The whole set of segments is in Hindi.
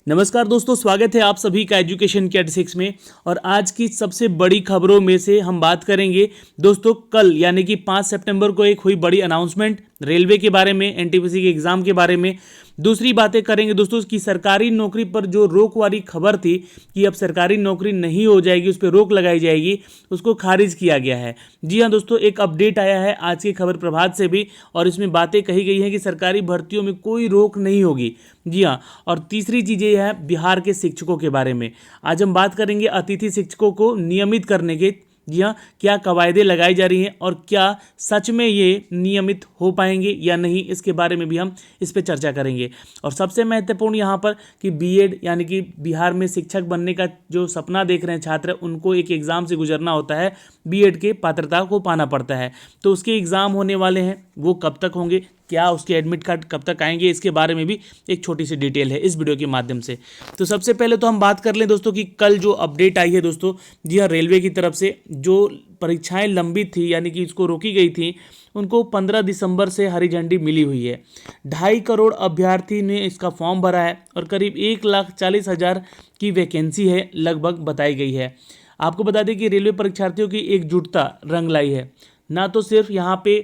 नमस्कार दोस्तों, स्वागत है आप सभी का एजुकेशन के 86 में। और आज की सबसे बड़ी खबरों में से हम बात करेंगे दोस्तों, कल यानी कि 5 सितंबर को एक हुई बड़ी अनाउंसमेंट रेलवे के बारे में, एनटीपीसी के एग्ज़ाम के बारे में। दूसरी बातें करेंगे दोस्तों कि सरकारी नौकरी पर जो रोक वाली खबर थी कि अब सरकारी नौकरी नहीं हो जाएगी, उस पर रोक लगाई जाएगी, उसको खारिज किया गया है। जी हाँ दोस्तों, एक अपडेट आया है आज की खबर प्रभात से भी, और इसमें बातें कही गई हैं कि सरकारी भर्तियों में कोई रोक नहीं होगी। जी हाँ, और तीसरी चीज़ ये है बिहार के शिक्षकों के बारे में। आज हम बात करेंगे अतिथि शिक्षकों को नियमित करने के। जी हाँ, क्या कवायदे लगाई जा रही हैं और क्या सच में ये नियमित हो पाएंगे या नहीं, इसके बारे में भी हम इस पर चर्चा करेंगे। और सबसे महत्वपूर्ण यहाँ पर कि बीएड यानी कि बिहार में शिक्षक बनने का जो सपना देख रहे हैं छात्र, उनको एक एग्ज़ाम से गुजरना होता है, बीएड के पात्रता को पाना पड़ता है। तो उसके एग्ज़ाम होने वाले हैं, वो कब तक होंगे, क्या उसके एडमिट कार्ड कब तक आएंगे, इसके बारे में भी एक छोटी सी डिटेल है इस वीडियो के माध्यम से। तो सबसे पहले तो हम बात कर लें दोस्तों कि कल जो अपडेट आई है दोस्तों, जी हाँ, रेलवे की तरफ से जो परीक्षाएं लंबित थी यानी कि इसको रोकी गई थी, उनको 15 दिसंबर से हरी झंडी मिली हुई है। 2.5 करोड़ अभ्यर्थी ने इसका फॉर्म भरा है और करीब 1,40,000 की वैकेंसी है लगभग बताई गई है। आपको बता दें कि रेलवे परीक्षार्थियों की एकजुटता रंग लाई है। ना तो सिर्फ यहाँ पे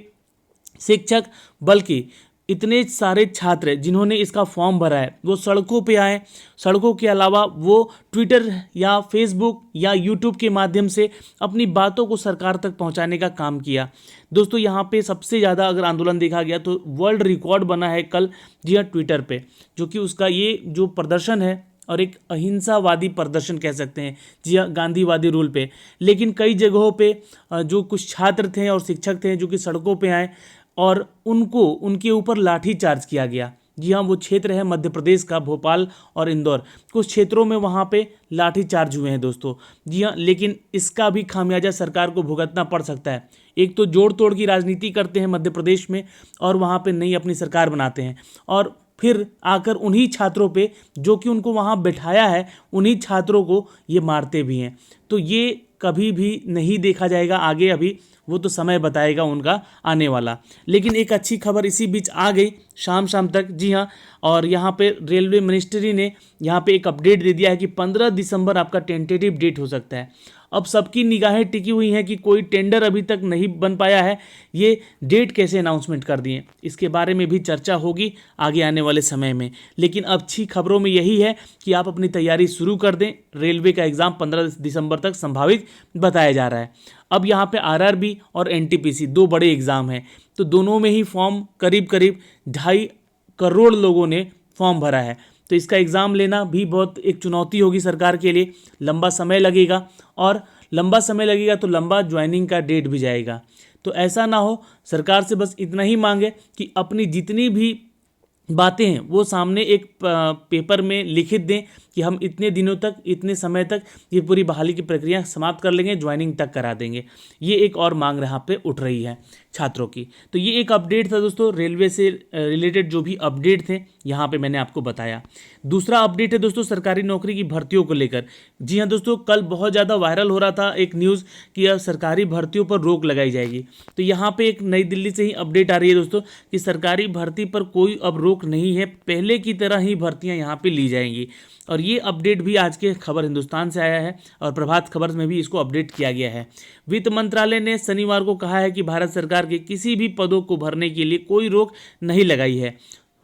शिक्षक, बल्कि इतने सारे छात्र जिन्होंने इसका फॉर्म भरा है वो सड़कों पे आए। सड़कों के अलावा वो ट्विटर या फेसबुक या यूट्यूब के माध्यम से अपनी बातों को सरकार तक पहुंचाने का काम किया। दोस्तों यहाँ पे सबसे ज़्यादा अगर आंदोलन देखा गया तो वर्ल्ड रिकॉर्ड बना है कल, जी हाँ, ट्विटर पे, जो कि उसका ये जो प्रदर्शन है और एक अहिंसावादी प्रदर्शन कह सकते हैं, जी हाँ, गांधीवादी रूल पे। लेकिन कई जगहों पे जो कुछ छात्र थे और शिक्षक थे जो कि सड़कों पे आए और उनके ऊपर लाठी चार्ज किया गया। जी हाँ, वो क्षेत्र है मध्य प्रदेश का, भोपाल और इंदौर, कुछ क्षेत्रों में वहाँ पे लाठी चार्ज हुए हैं दोस्तों। जी हाँ, लेकिन इसका भी खामियाजा सरकार को भुगतना पड़ सकता है। एक तो जोड़ तोड़ की राजनीति करते हैं मध्य प्रदेश में और वहाँ पे नई अपनी सरकार बनाते हैं, और फिर आकर उन्हीं छात्रों पे जो कि उनको वहाँ बैठाया है, उन्हीं छात्रों को ये मारते भी हैं। तो ये कभी भी नहीं देखा जाएगा आगे, अभी वो तो समय बताएगा उनका आने वाला। लेकिन एक अच्छी खबर इसी बीच आ गई शाम तक, जी हाँ, और यहाँ पे रेलवे मिनिस्ट्री ने यहाँ पे एक अपडेट दे दिया है कि 15 दिसंबर आपका टेंटेटिव डेट हो सकता है। अब सबकी निगाहें टिकी हुई हैं कि कोई टेंडर अभी तक नहीं बन पाया है, ये डेट कैसे अनाउंसमेंट कर दिए, इसके बारे में भी चर्चा होगी आगे आने वाले समय में। लेकिन अच्छी खबरों में यही है कि आप अपनी तैयारी शुरू कर दें। रेलवे का एग्ज़ाम 15 दिसंबर तक संभावित बताया जा रहा है। अब यहाँ पे आरआरबी और एनटीपीसी दो बड़े एग्ज़ाम हैं, तो दोनों में ही फॉर्म करीब 2.5 करोड़ लोगों ने फॉर्म भरा है। तो इसका एग्ज़ाम लेना भी बहुत एक चुनौती होगी सरकार के लिए, लंबा समय लगेगा, और लंबा समय लगेगा तो लंबा ज्वाइनिंग का डेट भी जाएगा। तो ऐसा ना हो, सरकार से बस इतना ही मांगे कि अपनी जितनी भी बातें हैं वो सामने एक पेपर में लिखित दें कि हम इतने दिनों तक, इतने समय तक ये पूरी बहाली की प्रक्रिया समाप्त कर लेंगे, ज्वाइनिंग तक करा देंगे। ये एक और मांग यहाँ पे उठ रही है छात्रों की। तो ये एक अपडेट था दोस्तों, रेलवे से रिलेटेड जो भी अपडेट थे यहाँ पे मैंने आपको बताया। दूसरा अपडेट है दोस्तों सरकारी नौकरी की भर्तियों को लेकर। जी हाँ दोस्तों, कल बहुत ज़्यादा वायरल हो रहा था एक न्यूज़ कि अब सरकारी भर्तियों पर रोक लगाई जाएगी। तो यहाँ पे एक नई दिल्ली से ही अपडेट आ रही है दोस्तों कि सरकारी भर्ती पर कोई अब रोक नहीं है, पहले की तरह ही भर्तियाँ यहाँ पे ली जाएंगी। और ये अपडेट भी आज के खबर हिंदुस्तान से आया है और प्रभात खबर में भी इसको अपडेट किया गया है। वित्त मंत्रालय ने शनिवार को कहा है कि भारत सरकार के किसी भी पदों को भरने के लिए कोई रोक नहीं लगाई है।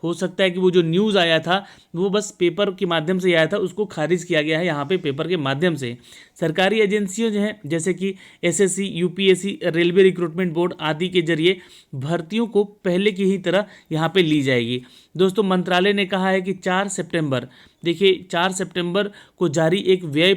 हो सकता है कि वो जो न्यूज़ आया था वो बस पेपर के माध्यम से आया था, उसको खारिज किया गया है यहाँ पे पेपर के माध्यम से। सरकारी एजेंसियों जो हैं जैसे कि SSC, UPSC, railway recruitment board आदि के जरिए भर्तियों को पहले की ही तरह यहाँ पे ली जाएगी। दोस्तों मंत्रालय ने कहा है कि 4 सितंबर, देखिए 4 सितंबर को जारी एक व्यय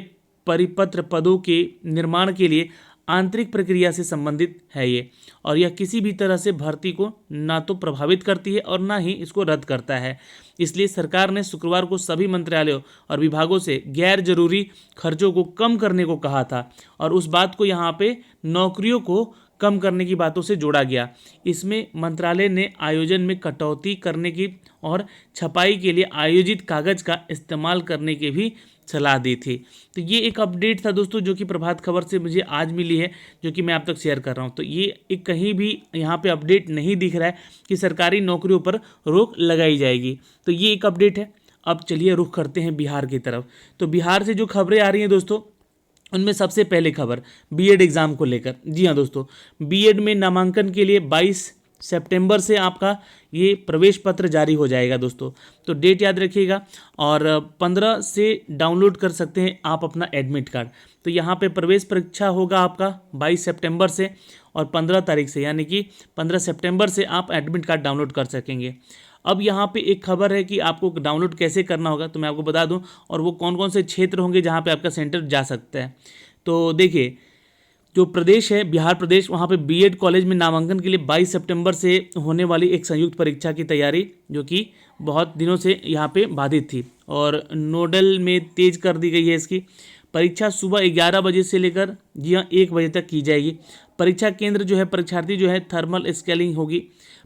परिपत्र पदों के निर्माण के लिए आंतरिक प्रक्रिया से संबंधित है ये, और यह किसी भी तरह से भर्ती को ना तो प्रभावित करती है और ना ही इसको रद्द करता है। इसलिए सरकार ने शुक्रवार को सभी मंत्रालयों और विभागों से गैर जरूरी खर्चों को कम करने को कहा था, और उस बात को यहाँ पे नौकरियों को कम करने की बातों से जोड़ा गया। इसमें मंत्रालय ने आयोजन में कटौती करने की और छपाई के लिए आयोजित कागज का इस्तेमाल करने की भी सलाह दी थी। तो ये एक अपडेट था दोस्तों जो कि प्रभात खबर से मुझे आज मिली है, जो कि मैं आप तक शेयर कर रहा हूँ। तो ये एक कहीं भी यहाँ पे अपडेट नहीं दिख रहा है कि सरकारी नौकरियों पर रोक लगाई जाएगी। तो ये एक अपडेट है। अब चलिए रुख करते हैं बिहार की तरफ। तो बिहार से जो खबरें आ रही हैं दोस्तों, उनमें सबसे पहले खबर बीएड एग्ज़ाम को लेकर। जी हाँ दोस्तों, बीएड में नामांकन के लिए 22 सितंबर से आपका ये प्रवेश पत्र जारी हो जाएगा दोस्तों। तो डेट याद रखिएगा, और 15 से डाउनलोड कर सकते हैं आप अपना एडमिट कार्ड। तो यहाँ पे प्रवेश परीक्षा होगा आपका 22 सितंबर से, और 15 तारीख से, यानी कि 15 सितंबर से आप एडमिट कार्ड डाउनलोड कर सकेंगे। अब यहाँ पे एक खबर है कि आपको डाउनलोड कैसे करना होगा, तो मैं आपको बता दूं, और वो कौन कौन से क्षेत्र होंगे जहाँ पे आपका सेंटर जा सकता है। तो देखिए, जो प्रदेश है बिहार प्रदेश, वहाँ पे बीएड कॉलेज में नामांकन के लिए 22 सितंबर से होने वाली एक संयुक्त परीक्षा की तैयारी, जो कि बहुत दिनों से यहाँ पे बाधित थी, और नोडल में तेज कर दी गई है इसकी। परीक्षा सुबह 11 बजे से लेकर जी हाँ 1 बजे तक की जाएगी। परीक्षा केंद्र जो है, परीक्षार्थी जो है थर्मल स्कैनिंग होगी।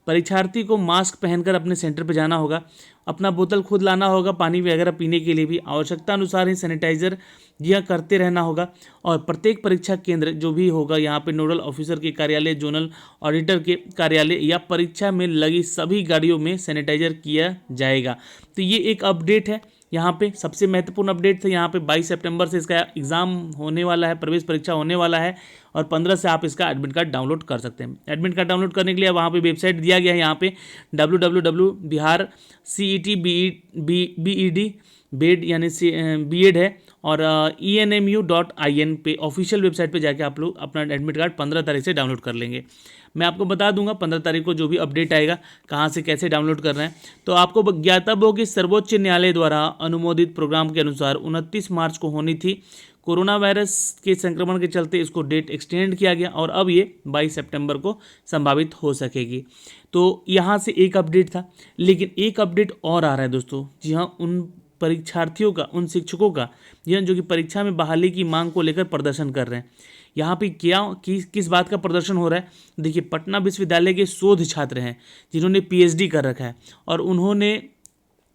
परीक्षार्थी को मास्क पहनकर अपने सेंटर पर जाना होगा। अपना बोतल खुद लाना होगा, पानी वगैरह पीने के लिए भी। आवश्यकता अनुसार ही सैनिटाइजर यह करते रहना होगा। और प्रत्येक परीक्षा केंद्र जो भी होगा, यहाँ पे नोडल ऑफिसर के कार्यालय, जोनल ऑडिटर के कार्यालय या परीक्षा में लगी सभी गाड़ियों में सैनिटाइजर किया जाएगा। तो ये एक अपडेट है, यहाँ पे सबसे महत्वपूर्ण अपडेट था। यहाँ पे 22 सितंबर से इसका एग्ज़ाम होने वाला है, प्रवेश परीक्षा होने वाला है, और 15 से आप इसका एडमिट कार्ड डाउनलोड कर सकते हैं। एडमिट कार्ड डाउनलोड करने के लिए वहाँ पे वेबसाइट दिया गया है, यहाँ पे www.biharcetbed बेड यानी बीएड है, और enmu.in पे ऑफिशियल वेबसाइट पे जाके आप लोग अपना एडमिट कार्ड 15 तारीख से डाउनलोड कर लेंगे। मैं आपको बता दूंगा 15 तारीख को जो भी अपडेट आएगा, कहाँ से कैसे डाउनलोड करना है। तो आपको ज्ञातव्य हो कि सर्वोच्च न्यायालय द्वारा अनुमोदित प्रोग्राम के अनुसार 29 मार्च को होनी थी। कोरोना वायरस के संक्रमण के चलते इसको डेट एक्सटेंड किया गया, और अब ये 22 सितंबर को संभावित हो सकेगी। तो यहाँ से एक अपडेट था, लेकिन एक अपडेट और आ रहा है दोस्तों। जी हाँ, उन परीक्षार्थियों का, उन शिक्षकों का, जी हाँ, जो कि परीक्षा में बहाली की मांग को लेकर प्रदर्शन कर रहे हैं। यहाँ पे किस बात का प्रदर्शन हो रहा है? देखिए, पटना विश्वविद्यालय के शोध छात्र हैं जिन्होंने पीएचडी कर रखा है, और उन्होंने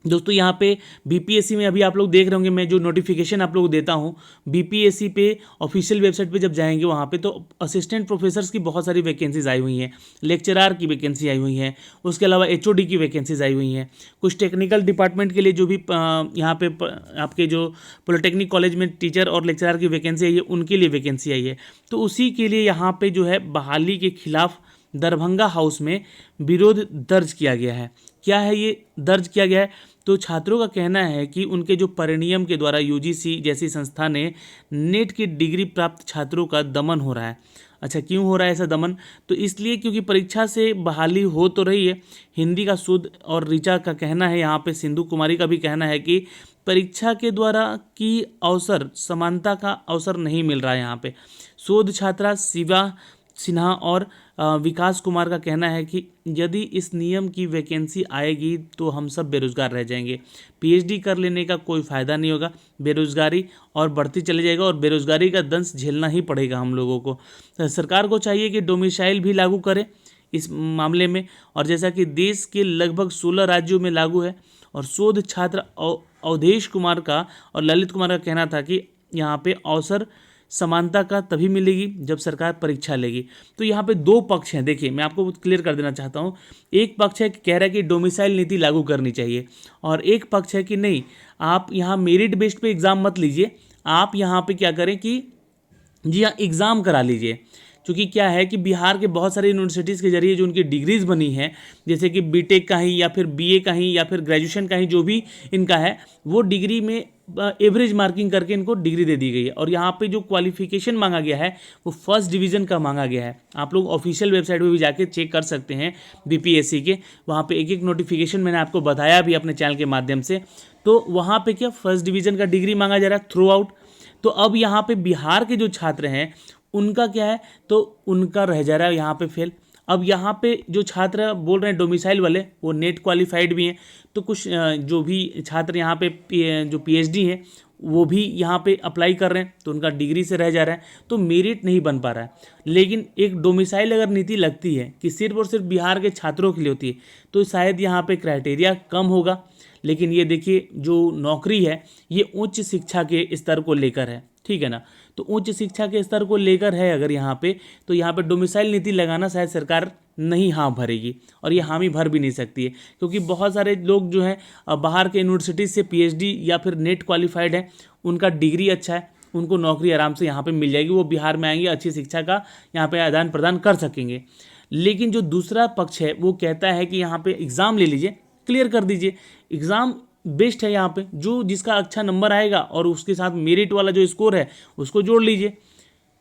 दोस्तों यहाँ पे बीपीएससी में अभी आप लोग देख रहे होंगे, मैं जो नोटिफिकेशन आप लोग को देता हूँ, बीपीएससी पे ऑफिशियल वेबसाइट पे जब जाएंगे वहाँ पे, तो असिस्टेंट प्रोफेसर्स की बहुत सारी वैकेंसीज आई हुई हैं, लेक्चरार की वैकेंसी आई हुई है, उसके अलावा एचओडी की वैकेंसीज आई हुई हैं, कुछ टेक्निकल डिपार्टमेंट के लिए जो भी यहाँ पे आपके जो पॉलिटेक्निक कॉलेज में टीचर और लेक्चरार की वैकेंसी आई है, उनके लिए वैकेंसी आई है। तो उसी के लिए यहाँ पर जो है बहाली के खिलाफ दरभंगा हाउस में विरोध दर्ज किया गया है। क्या है ये दर्ज किया गया है? तो छात्रों का कहना है कि उनके जो परिनियम के द्वारा यूजीसी जैसी संस्था ने नेट की डिग्री प्राप्त छात्रों का दमन हो रहा है। अच्छा, क्यों हो रहा है ऐसा दमन? तो इसलिए क्योंकि परीक्षा से बहाली हो तो रही है। हिंदी का शोध और ऋचा का कहना है, यहाँ पे सिंधु कुमारी का भी कहना है कि परीक्षा के द्वारा की अवसर समानता का अवसर नहीं मिल रहा है। यहाँ पे शोध छात्रा शिवा सिन्हा और विकास कुमार का कहना है कि यदि इस नियम की वैकेंसी आएगी तो हम सब बेरोजगार रह जाएंगे। पीएचडी कर लेने का कोई फ़ायदा नहीं होगा, बेरोजगारी और बढ़ती चली जाएगा, और बेरोजगारी का दंश झेलना ही पड़ेगा हम लोगों को। तो सरकार को चाहिए कि डोमिसाइल भी लागू करे इस मामले में, और जैसा कि देश के लगभग 16 राज्यों में लागू है। और शोध छात्र अवधेश कुमार का और ललित कुमार का कहना था कि यहाँ पे अवसर समानता का तभी मिलेगी जब सरकार परीक्षा लेगी। तो यहाँ पे दो पक्ष हैं। देखिए, मैं आपको क्लियर कर देना चाहता हूँ। एक पक्ष है कि कह रहा है कि डोमिसाइल नीति लागू करनी चाहिए, और एक पक्ष है कि नहीं, आप यहाँ मेरिट बेस्ड पे एग्ज़ाम मत लीजिए, आप यहाँ पे क्या करें कि जी हाँ एग्ज़ाम करा लीजिए। क्योंकि क्या है कि बिहार के बहुत सारी यूनिवर्सिटीज़ के जरिए जो उनकी डिग्रीज़ बनी हैं, जैसे कि बीटेक का ही या फिर बीए का ही या फिर ग्रेजुएशन का ही जो भी इनका है, वो डिग्री में एवरेज मार्किंग करके इनको डिग्री दे दी गई है। और यहाँ पे जो क्वालिफिकेशन मांगा गया है वो फर्स्ट डिवीज़न का मांगा गया है। आप लोग ऑफिशियल वेबसाइट पे भी जाके चेक कर सकते हैं बीपीएससी के, वहाँ पे एक एक नोटिफिकेशन मैंने आपको बताया भी अपने चैनल के माध्यम से। तो वहाँ पे क्या फर्स्ट डिवीज़न का डिग्री मांगा जा रहा है थ्रू आउट। तो अब यहाँ पे बिहार के जो छात्र हैं उनका क्या है, तो उनका रह जा रहा है यहाँ पे फेल। अब यहाँ पे जो छात्र बोल रहे हैं डोमिसाइल वाले, वो नेट क्वालिफाइड भी हैं, तो कुछ जो भी छात्र यहाँ पे जो पीएचडी हैं वो भी यहाँ पे अप्लाई कर रहे हैं, तो उनका डिग्री से रह जा रहा है, तो मेरिट नहीं बन पा रहा है। लेकिन एक डोमिसाइल अगर नीति लगती है कि सिर्फ और सिर्फ बिहार के छात्रों के लिए होती है, तो शायद यहाँ पे क्राइटेरिया कम होगा। लेकिन ये देखिए, जो नौकरी है ये उच्च शिक्षा के स्तर को लेकर है, ठीक है ना। तो उच्च शिक्षा के स्तर को लेकर है अगर यहाँ पे, तो यहाँ पे डोमिसाइल नीति लगाना शायद सरकार नहीं हाँ भरेगी, और ये हामी भर भी नहीं सकती है, क्योंकि बहुत सारे लोग जो है बाहर के यूनिवर्सिटी से पीएचडी या फिर नेट क्वालिफाइड है, उनका डिग्री अच्छा है, उनको नौकरी आराम से यहाँ पे मिल जाएगी, वो बिहार में आएंगे, अच्छी शिक्षा का यहाँ पे आदान प्रदान कर सकेंगे। लेकिन जो दूसरा पक्ष है वो कहता है कि यहाँ पे एग्ज़ाम ले लीजिए, क्लियर कर दीजिए, एग्ज़ाम बेस्ट है, यहाँ पे जो जिसका अच्छा नंबर आएगा और उसके साथ मेरिट वाला जो स्कोर है उसको जोड़ लीजिए।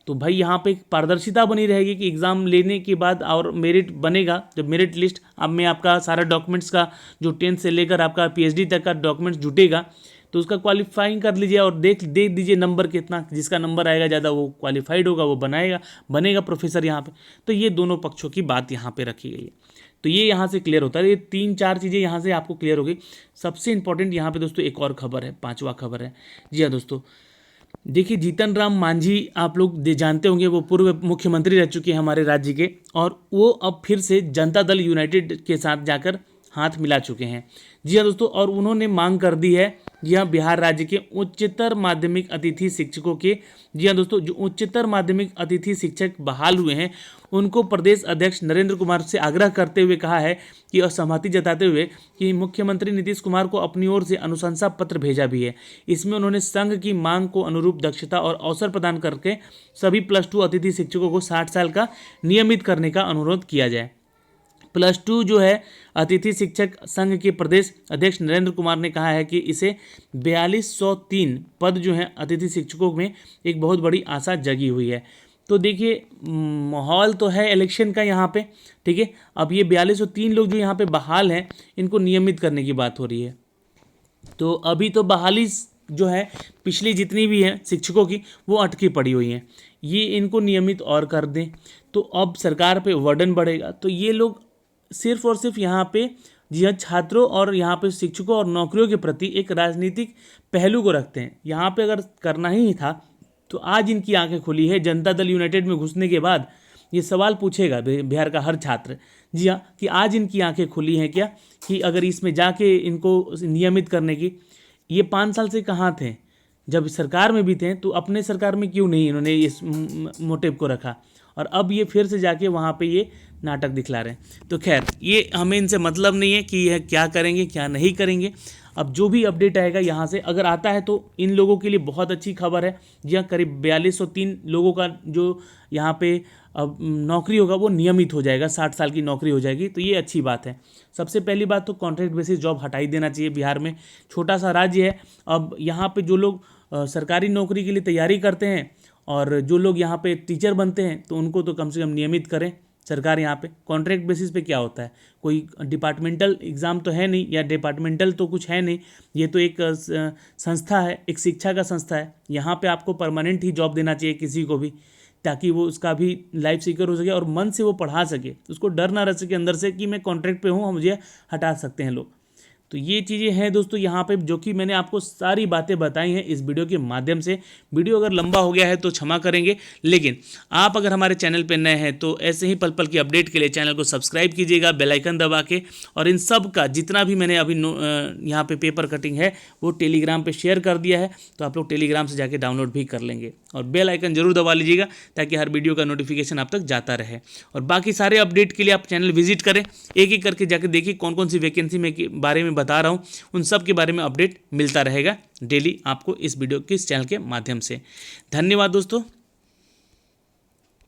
तो भाई यहाँ पे एक पारदर्शिता बनी रहेगी कि एग्ज़ाम लेने के बाद और मेरिट बनेगा, जब मेरिट लिस्ट अब में आपका सारा डॉक्यूमेंट्स का जो 10th से लेकर आपका पीएचडी तक का डॉक्यूमेंट्स जुटेगा, तो उसका क्वालिफाइंग कर लीजिए और दे दीजिए नंबर कितना, जिसका नंबर आएगा ज़्यादा वो क्वालिफाइड होगा, वो बनेगा प्रोफेसर यहाँ पे। तो ये दोनों पक्षों की बात यहाँ पे रखी गई है। तो ये यहाँ से क्लियर होता है, ये 3-4 चीज़ें यहाँ से आपको क्लियर हो गई। सबसे इंपॉर्टेंट यहाँ पे दोस्तों एक और खबर है, 5वां खबर है। जी हाँ दोस्तों, देखिए जीतन राम मांझी आप लोग जानते होंगे, वो पूर्व मुख्यमंत्री रह चुके हैं हमारे राज्य के, और वो अब फिर से जनता दल यूनाइटेड के साथ जाकर हाथ मिला चुके हैं। जी हाँ दोस्तों, और उन्होंने मांग कर दी है, यह बिहार राज्य के उच्चतर माध्यमिक अतिथि शिक्षकों के, जी हाँ दोस्तों, जो उच्चतर माध्यमिक अतिथि शिक्षक बहाल हुए हैं उनको प्रदेश अध्यक्ष नरेंद्र कुमार से आग्रह करते हुए कहा है कि असहमति जताते हुए कि मुख्यमंत्री नीतीश कुमार को अपनी ओर से अनुशंसा पत्र भेजा भी है। इसमें उन्होंने संघ की मांग को अनुरूप दक्षता और अवसर प्रदान करके सभी +2 अतिथि शिक्षकों को 60 साल का नियमित करने का अनुरोध किया जाए। +2 जो है अतिथि शिक्षक संघ के प्रदेश अध्यक्ष नरेंद्र कुमार ने कहा है कि इसे 4203 पद जो हैं अतिथि शिक्षकों में एक बहुत बड़ी आशा जगी हुई है। तो देखिए माहौल तो है इलेक्शन का यहाँ पे, ठीक है। अब ये 4203 लोग जो यहाँ पे बहाल हैं, इनको नियमित करने की बात हो रही है। तो अभी तो बहाली जो है पिछली जितनी भी हैं शिक्षकों की, वो अटकी पड़ी हुई हैं, ये इनको नियमित और कर दें तो अब सरकार पे बर्डन बढ़ेगा। तो ये लोग सिर्फ और सिर्फ यहाँ पे जी हाँ छात्रों और यहाँ पे शिक्षकों और नौकरियों के प्रति एक राजनीतिक पहलू को रखते हैं। यहाँ पे अगर करना ही था तो आज इनकी आंखें खुली है। जनता दल यूनाइटेड में घुसने के बाद ये सवाल पूछेगा बिहार का हर छात्र, जी हाँ, कि आज इनकी आंखें खुली हैं क्या, कि अगर इसमें जाके इनको नियमित करने की, ये 5 साल से कहाँ थे, जब सरकार में भी थे तो अपने सरकार में क्यों नहीं इन्होंने इस मोटिव को रखा, और अब ये फिर से जाके वहाँ पे ये नाटक दिखला रहे हैं। तो खैर ये हमें इनसे मतलब नहीं है कि यह क्या करेंगे क्या नहीं करेंगे। अब जो भी अपडेट आएगा यहाँ से अगर आता है तो इन लोगों के लिए बहुत अच्छी खबर है। जी हाँ, करीब 4203 लोगों का जो यहाँ पे अब नौकरी होगा वो नियमित हो जाएगा, 60 साल की नौकरी हो जाएगी, तो ये अच्छी बात है। सबसे पहली बात तो कॉन्ट्रैक्ट बेसिस जॉब हटा ही देना चाहिए। बिहार में छोटा सा राज्य है, अब यहाँ पे जो लोग सरकारी नौकरी के लिए तैयारी करते हैं और जो लोग यहाँ पे टीचर बनते हैं तो उनको तो कम से कम नियमित करें सरकार। यहाँ पे कॉन्ट्रैक्ट बेसिस पे क्या होता है, कोई डिपार्टमेंटल एग्ज़ाम तो है नहीं, या डिपार्टमेंटल तो कुछ है नहीं, ये तो एक संस्था है, एक शिक्षा का संस्था है। यहाँ पे आपको परमानेंट ही जॉब देना चाहिए किसी को भी, ताकि वो उसका भी लाइफ सिक्योर हो सके और मन से वो पढ़ा सके, उसको डर ना रह सके अंदर से कि मैं कॉन्ट्रैक्ट पे हूँ, मुझे हटा सकते हैं लोग। तो ये चीज़ें हैं दोस्तों यहाँ पे, जो कि मैंने आपको सारी बातें बताई हैं इस वीडियो के माध्यम से। वीडियो अगर लंबा हो गया है तो क्षमा करेंगे, लेकिन आप अगर हमारे चैनल पे नए हैं तो ऐसे ही पल पल की अपडेट के लिए चैनल को सब्सक्राइब कीजिएगा बेल आइकन दबा के, और इन सब का जितना भी मैंने अभी यहाँ पे पेपर कटिंग है वो टेलीग्राम पर शेयर कर दिया है, तो आप लोग टेलीग्राम से जाके डाउनलोड भी कर लेंगे, और बेल आइकन जरूर दबा लीजिएगा ताकि हर वीडियो का नोटिफिकेशन आप तक जाता रहे। और बाकी सारे अपडेट के लिए आप चैनल विजिट करें, एक एक करके जाके देखिए कौन कौन सी वैकेंसी में के बारे में बता रहा हूँ, उन सब के बारे में अपडेट मिलता रहेगा डेली आपको इस वीडियो के इस चैनल के माध्यम से। धन्यवाद दोस्तों।